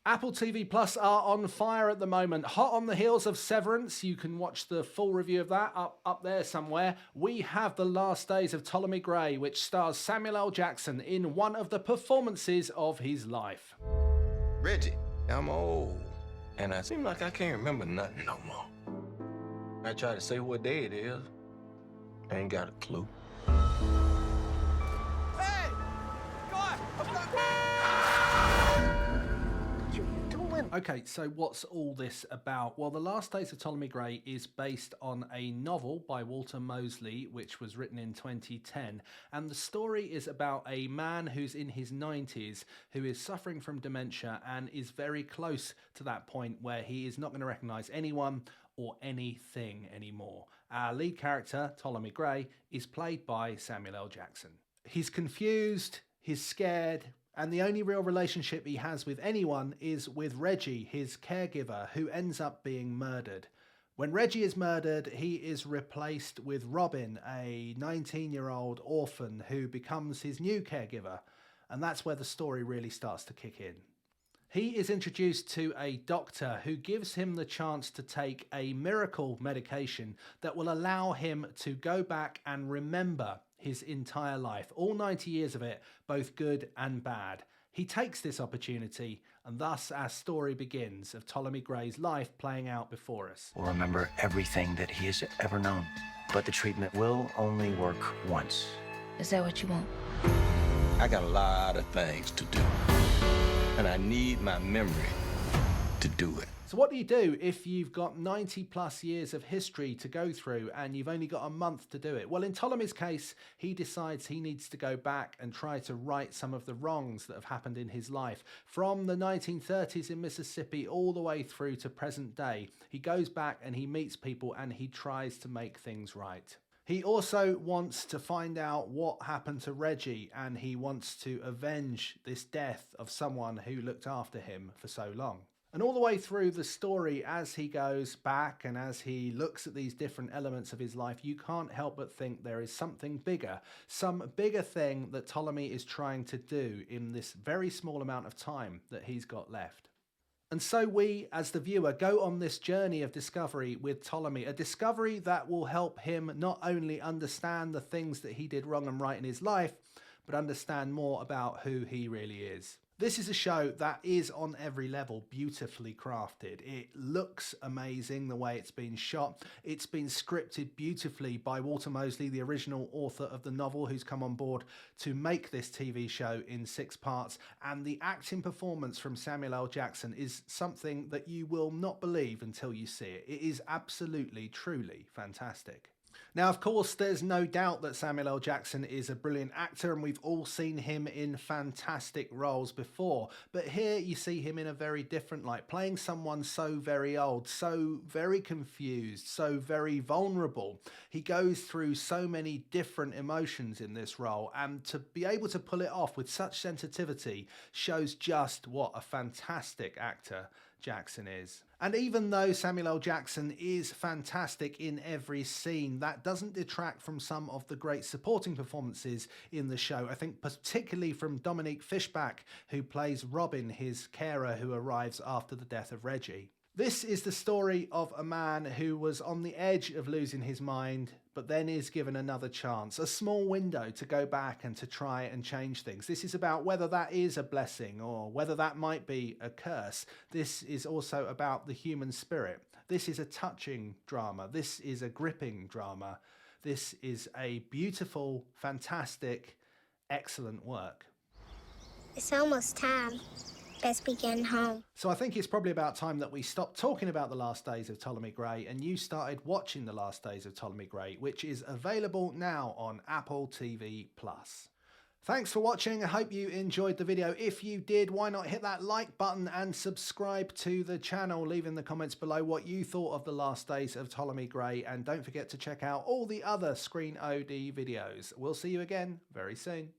Apple TV Plus are on fire at the moment. Hot on the heels of Severance. You can watch the full review of that up there somewhere. We have The Last Days of Ptolemy Grey, which stars Samuel L. Jackson in one of the performances of his life. Reggie, I'm old, and I seem like I can't remember nothing no more. I try to say what day it is. I ain't got a clue. Hey! God! Okay, so what's all this about? Well, The Last Days of Ptolemy Grey is based on a novel by Walter Mosley, which was written in 2010. And the story is about a man who's in his 90s, who is suffering from dementia and is very close to that point where he is not going to recognise anyone or anything anymore. Our lead character, Ptolemy Grey, is played by Samuel L. Jackson. He's confused, he's scared, and the only real relationship he has with anyone is with Reggie, his caregiver, who ends up being murdered. When Reggie is murdered, he is replaced with Robin, a 19-year-old orphan who becomes his new caregiver. And that's where the story really starts to kick in. He is introduced to a doctor who gives him the chance to take a miracle medication that will allow him to go back and remember his entire life, all 90 years of it, both good and bad. He takes this opportunity, and thus our story begins of Ptolemy Grey's life playing out before us. Will remember everything that he has ever known, but the treatment will only work once. Is that what you want? I got a lot of things to do, and I need my memory to do it. So what do you do if you've got 90 plus years of history to go through and you've only got a month to do it? Well, in Ptolemy's case, he decides he needs to go back and try to right some of the wrongs that have happened in his life. From the 1930s in Mississippi all the way through to present day, he goes back and he meets people and he tries to make things right. He also wants to find out what happened to Reggie, and he wants to avenge this death of someone who looked after him for so long. And all the way through the story, as he goes back and as he looks at these different elements of his life, you can't help but think there is something bigger, some bigger thing that Ptolemy is trying to do in this very small amount of time that he's got left. And so we, as the viewer, go on this journey of discovery with Ptolemy, a discovery that will help him not only understand the things that he did wrong and right in his life, but understand more about who he really is. This is a show that is on every level beautifully crafted. It looks amazing the way it's been shot. It's been scripted beautifully by Walter Mosley, the original author of the novel, who's come on board to make this TV show in 6 parts. And the acting performance from Samuel L. Jackson is something that you will not believe until you see it. It is absolutely, truly fantastic. Now, of course, there's no doubt that Samuel L. Jackson is a brilliant actor, and we've all seen him in fantastic roles before. But here you see him in a very different light, playing someone so very old, so very confused, so very vulnerable. He goes through so many different emotions in this role, and to be able to pull it off with such sensitivity shows just what a fantastic actor Jackson is. And even though Samuel L. Jackson is fantastic in every scene, that doesn't detract from some of the great supporting performances in the show. I think particularly from Dominique Fishback, who plays Robin, his carer who arrives after the death of Reggie. This is the story of a man who was on the edge of losing his mind, but then is given another chance, a small window to go back and to try and change things. This is about whether that is a blessing or whether that might be a curse. This is also about the human spirit. This is a touching drama. This is a gripping drama. This is a beautiful, fantastic, excellent work. It's almost time. Best be getting home. So I think it's probably about time that we stopped talking about The Last Days of Ptolemy Grey and you started watching The Last Days of Ptolemy Grey, which is available now on Apple TV+. Thanks for watching. I hope you enjoyed the video. If you did, why not hit that like button and subscribe to the channel. Leave in the comments below what you thought of The Last Days of Ptolemy Grey, and don't forget to check out all the other Screen OD videos. We'll see you again very soon.